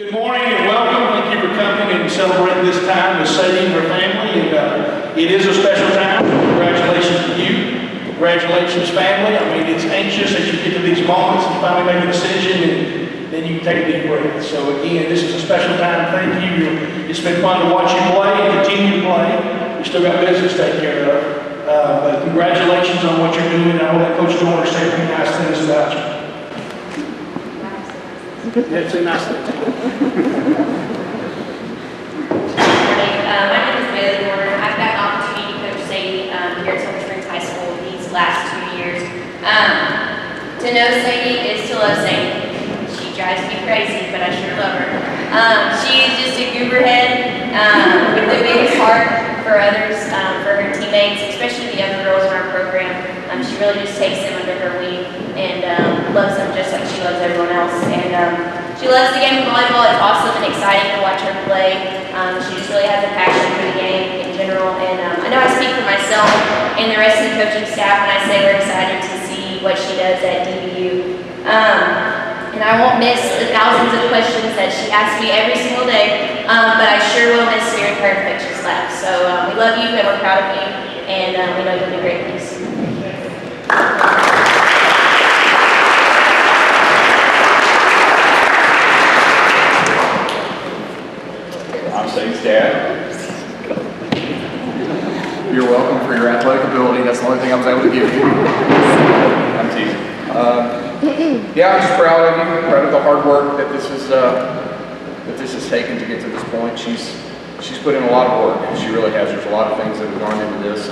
Good morning and welcome. Thank you for coming and celebrating this time with Sadie and her family. And it is a special time. Congratulations to you. Congratulations, family. I mean, it's anxious as you get to these moments and finally make a decision, and then you can take a deep breath. So again, this is a special time. Thank you. It's been fun to watch you play and continue to play. We still got business to take care of. But congratulations on what you're doing. I know that Coach Dorner said a few nice things about you. That's a nice thing. Good morning. My name is Bailey Warner. I've got an opportunity to coach Sadie here at Sulphur Springs High School these last 2 years. To know Sadie is to love Sadie. She drives me crazy, but I sure love her. She is just a gooberhead with the biggest heart for others, for her teammates, especially the younger girls in our program. She really just takes them under her wing and loves them just like she loves everyone else. And she loves the game of volleyball. It's awesome and exciting to watch her play. She just really has a passion for the game in general. And I know I speak for myself and the rest of the coaching staff when I say we're excited to see what she does at DBU. And I won't miss the thousands of questions that she asks me every single day, but I sure will miss hearing her infectious laugh. So we love you and we're proud of you, and we know you'll do great things. I'm Sadie's dad. You're welcome for your athletic ability. That's the only thing I was able to give you. I'm teasing. Yeah, I'm just proud of you. Proud of the hard work that this has taken to get to this point. She's put in a lot of work. She really has. There's a lot of things that have gone into this,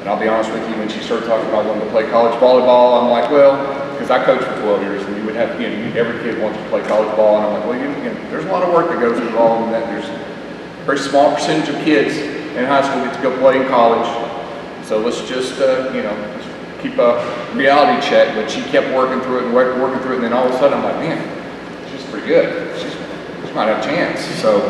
and I'll be honest with you. When she started talking about wanting to play college volleyball, I'm like, well, because I coached for 12 years, and you would have, every kid wants to play college ball, and I'm like, well, there's a lot of work that goes involved in that. There's a very small percentage of kids in high school get to go play in college, so let's just, keep a reality check. But she kept working through it and working through it, and then all of a sudden I'm like, man, she's pretty good. She might have a chance. So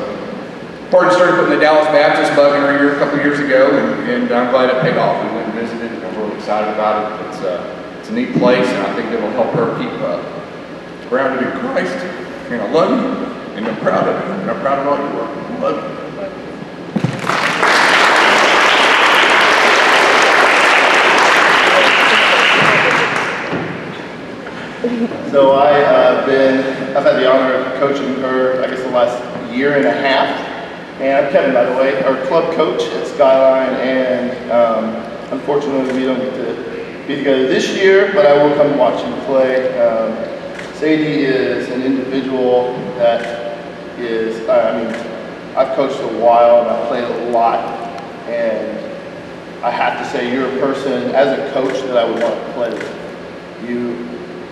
Martin started putting the Dallas Baptist bug in her ear a couple years ago, and I'm glad it paid off. We went and visited, and I'm really excited about it. It's a neat place, and I think it'll help her keep grounded in Christ. And I love you, and I'm proud of you, and I'm proud of all your work. I love you. So I've had the honor of coaching her, I guess, the last year and a half. And I'm Kevin, by the way, our club coach at Skyline. And unfortunately, we don't get to be together this year, but I will come watch you play. Sadie is an individual that is, I've coached a while and I've played a lot. And I have to say, you're a person, as a coach, that I would want to play with.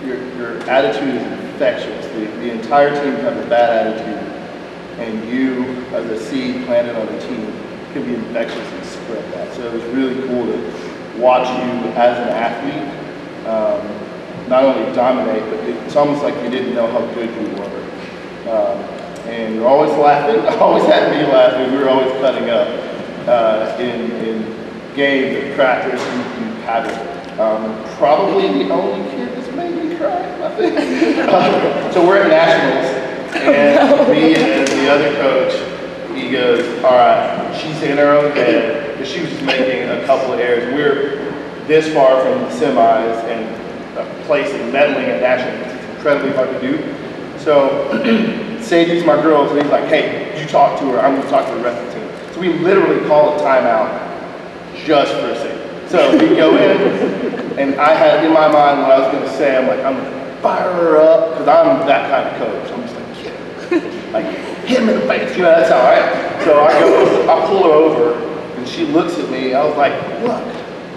Your attitude is infectious. The entire team has a bad attitude, and you, as a seed planted on the team, can be infectious and spread that. So it was really cool to watch you as an athlete not only dominate, but it's almost like you didn't know how good you were. And you're always laughing. Always had me laughing. We were always cutting up in games and practice. You had it. Probably the only kid that's made me cry, I think. So we're at Nationals, and me and the other coach, he goes, all right, she's in her own head, because she was just making a couple of errors. We're this far from the semis and placing, medaling at Nationals. It's incredibly hard to do. So Sadie's my girl, so he's like, hey, you talk to her, I'm going to talk to the rest of the team. So we literally call a timeout just for Sadie. So we go in, and I had in my mind what I was going to say. I'm like, I'm going to fire her up, because I'm that kind of coach. I'm just like, yeah, like, hit him in the face. That's how I am. So I pull her over, and she looks at me. I was like, look,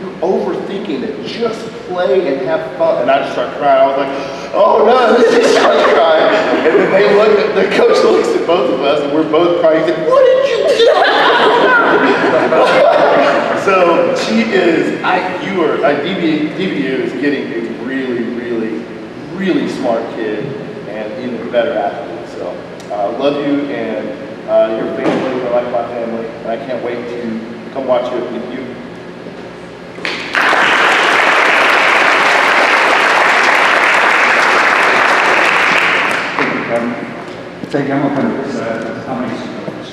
you're overthinking it. Just play and have fun. And I just start crying. I was like, oh no, she starts crying. And then the coach looks at both of us, and we're both crying. He said, what did you do? So she is, DBU is getting a really, really, really smart kid and even better athlete. So I love you, and your family are like my family, and I can't wait to come watch it with you. Sadie, I'm going to nominate some notes.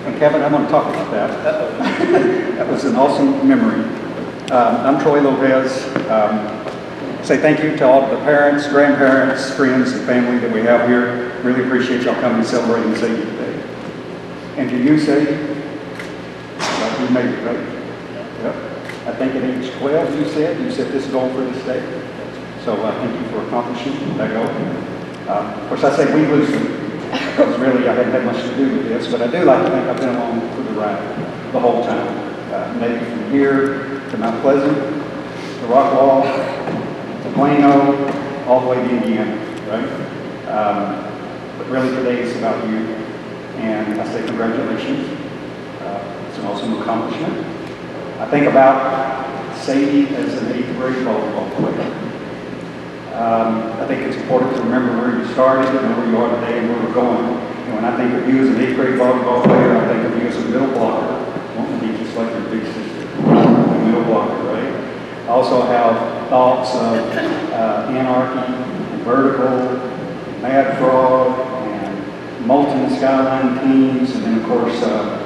And Kevin, I'm going to talk about that. That was an awesome memory. I'm Troy Lopez. Say thank you to all the parents, grandparents, friends, and family that we have here. Really appreciate y'all coming and celebrating Sadie today. And to you, Sadie, you made it, right? Yep. I think at age 12, you set this goal for this day. So thank you for accomplishing that goal. Of course, I say we loosely, because really I hadn't had much to do with this, but I do like to think I've been along for the ride the whole time. Maybe from here to Mount Pleasant, to Rockwall, to Plano, all the way to Indiana, right? But really today it's about you, and I say congratulations. It's an awesome accomplishment. I think about Sadie as an 8th grade volleyball player. I think it's important to remember where you started and where you are today and where we're going. And when I think of you as an 8th grade volleyball player, I think of you as a middle blocker, wanting to be just like your big sister, a middle blocker, right? I also have thoughts of anarchy, and vertical, and Mad Frog, and Molten Skyline teams, and then of course the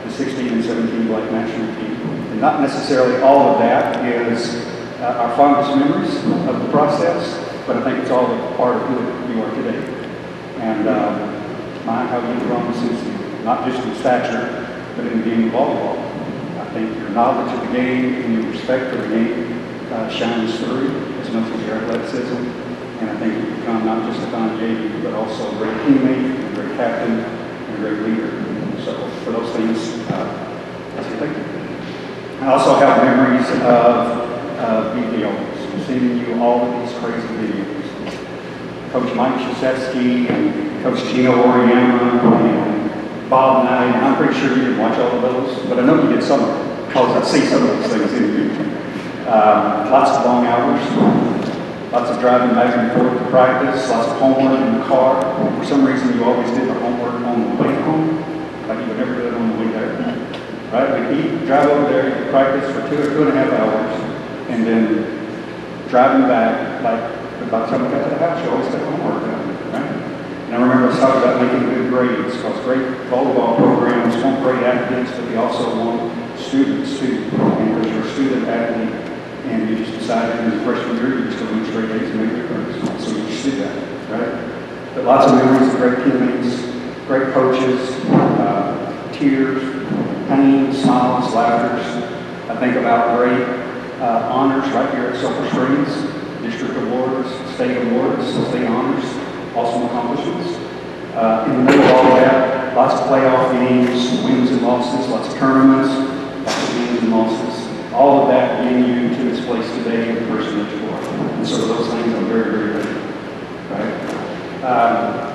16 and 17 Black National team. And not necessarily all of that is our fondest memories of the process, but I think it's all a part of who you are today. And my, how you've grown since, not just in stature, but in the game of volleyball. I think your knowledge of the game and your respect for the game shines through as much as your athleticism. And I think you've become not just a fine JV, but also a great teammate, a great captain, and a great leader. So for those things, I say thank you. I also have memories of videos, sending you all of these crazy videos. Coach Mike Krzyzewski and Coach Gino Oriana and Bob Knight, and I'm pretty sure you didn't watch all of those, but I know you did some of them, because I see some of those things in you. Lots of long hours, lots of driving back and forth to practice, lots of homework in the car. For some reason, you always did the homework on the way home, like you would never do it on the way there. Right? We'd eat, drive over there, you'd practice for 2 or 2.5 hours. And then driving back, like by the time we got to the house, you always took homework done, right? And I remember us talking about making good grades, because great volleyball programs want great athletes, but they also want students too. And because you're a student athlete, and you just decided in the freshman year you just go to straight A's and make good grades. So you just did that, right? But lots of memories of great teammates, great coaches, tears, pain, smiles, laughters. I think about great honors right here at Sulphur Springs, district awards, state honors, awesome accomplishments. In the middle of all that, lots of playoff games, wins and losses, lots of tournaments, lots of wins and losses. All of that getting you to this place today and the person that you are. And so those things I'm very, very grateful, right?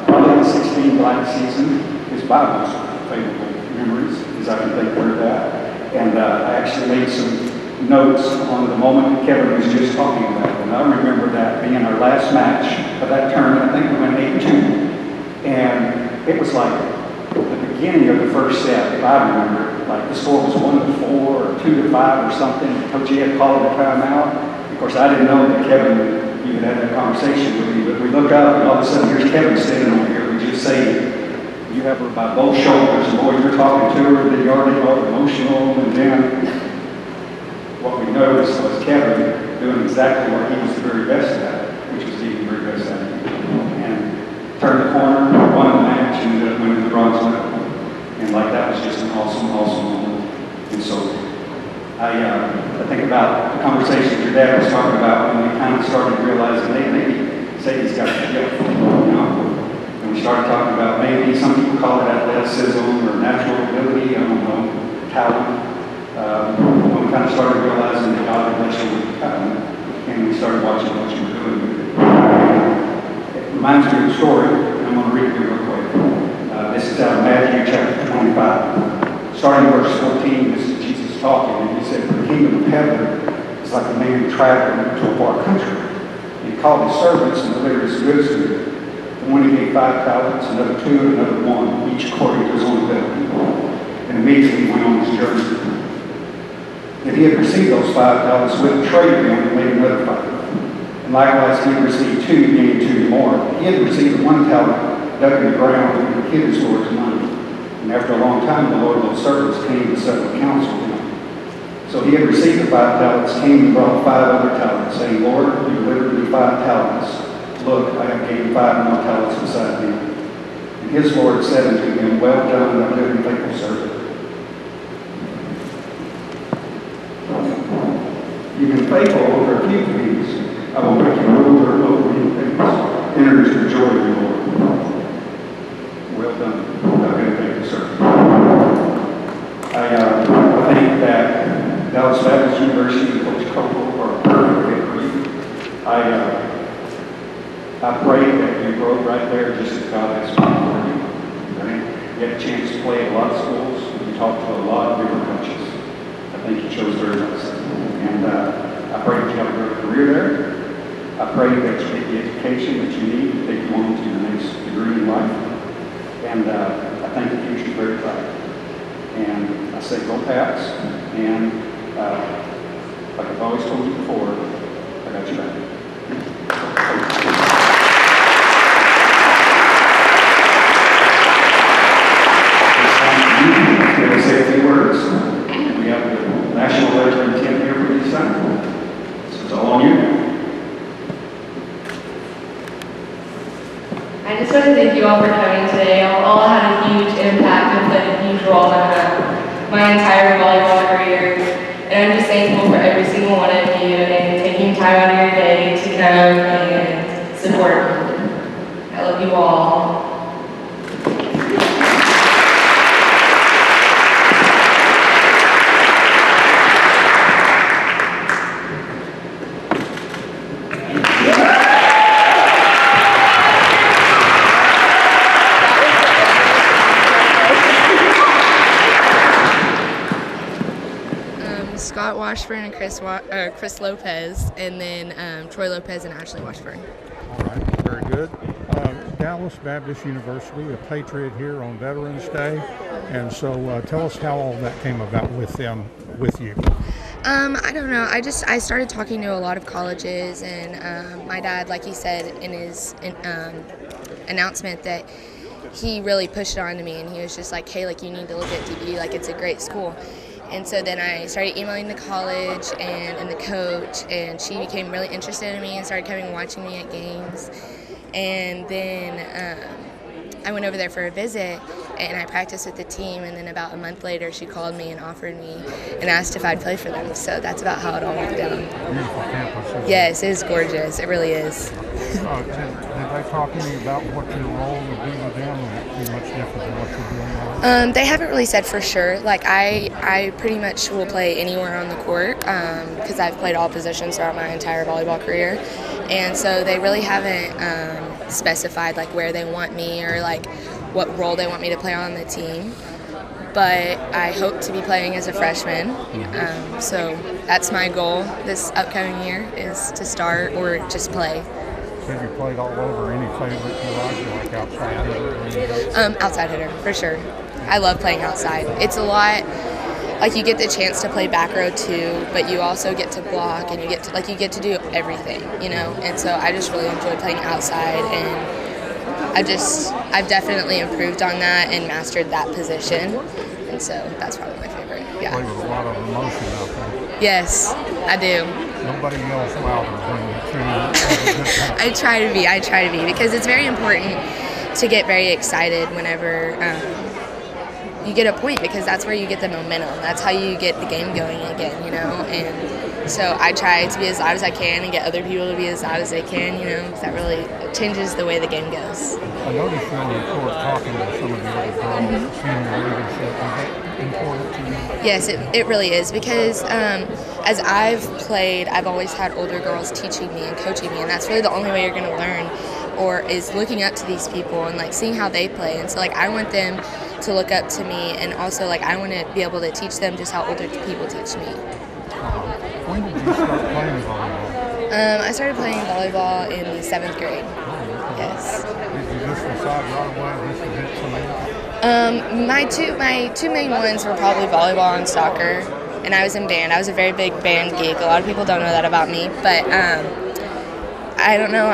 Probably the 16 Black season is my most favorable memories, as I can think through that. And I actually made some notes on the moment that Kevin was just talking about. And I remember that being our last match of that tournament. I think we went 8-2. And it was like the beginning of the first set, if I remember. Like the score was 1-4 or 2-5 or something. Coach E had called a timeout. Of course, I didn't know that Kevin, you had had that conversation with me, but we look up and all of a sudden here's Kevin standing over here. We just say, you have her by both shoulders, and boy, you're talking to her, then you already got emotional, and then what we noticed was Kevin doing exactly what he was the very best at, which was being the very best at it. And turned the corner, won the match, and ended up winning the bronze medal. And like that was just an awesome, awesome moment. And so I think about the conversation your dad was talking about when we kind of started realizing, hey, maybe Sadie's got a gift, you know? And we started talking about maybe some people call it athleticism or natural ability, I don't know, talent. When we kind of started realizing that God had blessed you with talent, and we started watching what you were doing with it. It reminds me of a story, and I'm going to read it real quick. This is out of Matthew chapter 25. Starting in verse 14, this is Jesus talking, and he said, "For the kingdom of heaven is like a man traveling to a far country. And he called his servants and delivered his goods to them. And one he gave 5 talents, another 2, and another 1, each according to his own ability. And immediately he went on his journey. And he had received those 5 talents with a trade them and made another 5. And likewise, he had received 2, gained 2 more. He had received 1 talent, dug in the ground, and hid his Lord's money. And after a long time, the Lord of those servants came to settle accounts with him. So he had received the 5 talents, came and brought 5 other talents, saying, Lord, you delivered me 5 talents. Look, I have gained 5 more talents beside thee. And his Lord said unto him, Well done, thou good and faithful servant. You've been faithful over a few things. I will make you ruler over many things. Enter into the joy of your Lord. Well done, thou good and faithful servant. I think that Dallas Baptist University and Coach Cole are a perfect fit for you. I pray that you grow right there just as God has planned for you. Right? You had a chance to play at a lot of schools. You talked to a lot of different coaches. I think you chose very nicely. And I pray that you have a great career there. I pray that you get the education that you need to take you on to the next degree in life. And I think the future is very bright. And I say go Pats. And like I've always told you before, I got your back. Going to say a few words. We have the national letter of intent here for you to sign. This is all on you. I just want to thank you all for coming today. All had a huge impact and played a huge role in my entire volleyball career. And I'm just thankful for every single one of you and taking time out of your day to come and support me. I love you all. Scott Washburn and Chris Lopez, and then Troy Lopez and Ashley Washburn. All right, very good. Dallas Baptist University, a patriot here on Veterans Day, and so tell us how all that came about with them, with you. I don't know. I started talking to a lot of colleges, and my dad, like he said in his announcement, that he really pushed it on to me, and he was just like, hey, like, you need to look at DBU, like, it's a great school. And so then I started emailing the college and the coach, and she became really interested in me and started coming and watching me at games. And then I went over there for a visit, and I practiced with the team, and then about a month later she called me and offered me and asked if I'd play for them. So that's about how it all went down. Beautiful campus. Yes, it is gorgeous. It really is. Did they talk to you about what your role would be with them, or would it be much different than what you're doing now? They haven't really said for sure. Like, I pretty much will play anywhere on the court because I've played all positions throughout my entire volleyball career. And so they really haven't specified, like, where they want me or, like, what role they want me to play on the team. But I hope to be playing as a freshman. So that's my goal this upcoming year, is to start or just play. Have you played all over? Any favorite you like outside hitter? Outside hitter, for sure. I love playing outside. It's a lot, like, you get the chance to play back row too, but you also get to block, and you get to do everything, you know? And so I just really enjoy playing outside, and I've definitely improved on that and mastered that position. And so that's probably my favorite. Yeah. Play with a lot of emotion out there. Yes, I do. Nobody yells louder when you can. I try to be, because it's very important to get very excited whenever you get a point, because that's where you get the momentum. That's how you get the game going again, you know? And so I try to be as loud as I can and get other people to be as loud as they can, you know, because that really changes the way the game goes. I noticed you on the court talking to some of the other girls, seeing the leadership. Is that important to you? Yes, it really is, because as I've played, I've always had older girls teaching me and coaching me, and that's really the only way you're going to learn, or is looking up to these people and, like, seeing how they play. And so, like, I want them to look up to me, and also, like, I want to be able to teach them just how older people teach me. When did you start playing volleyball? I started playing volleyball in the 7th grade. Yes. Did you just decide right away this would hit something? My two main ones were probably volleyball and soccer, and I was in band. I was a very big band geek. A lot of people don't know that about me, but I don't know.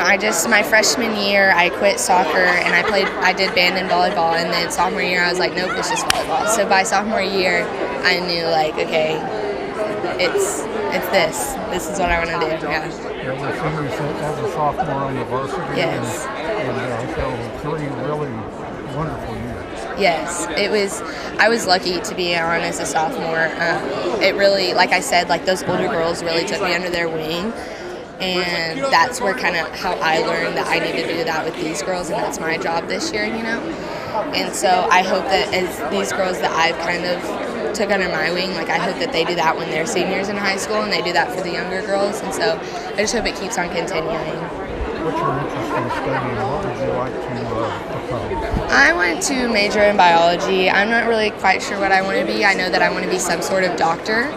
My freshman year, I quit soccer and I did band and volleyball. And then sophomore year, I was like, nope, it's just volleyball. So by sophomore year, I knew like, okay, it's this. This is what I want to do. Yeah. It was finished as a sophomore on the varsity. Yes. And so 3 really wonderful years. Yes, it was. I was lucky to be on as a sophomore. It really, like I said, like those older girls really took me under their wing. And that's where kind of how I learned that I need to do that with these girls, and that's my job this year, you know. And so I hope that as these girls that I've kind of took under my wing, like I hope that they do that when they're seniors in high school, and they do that for the younger girls. And so I just hope it keeps on continuing. What's your interest in studying? What would you like to become? I want to major in biology. I'm not really quite sure what I want to be. I know that I want to be some sort of doctor.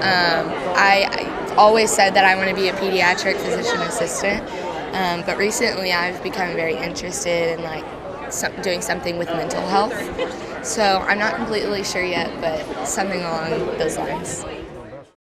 I always said that I want to be a pediatric physician assistant, but recently I've become very interested in like doing something with mental health. So I'm not completely sure yet, but something along those lines.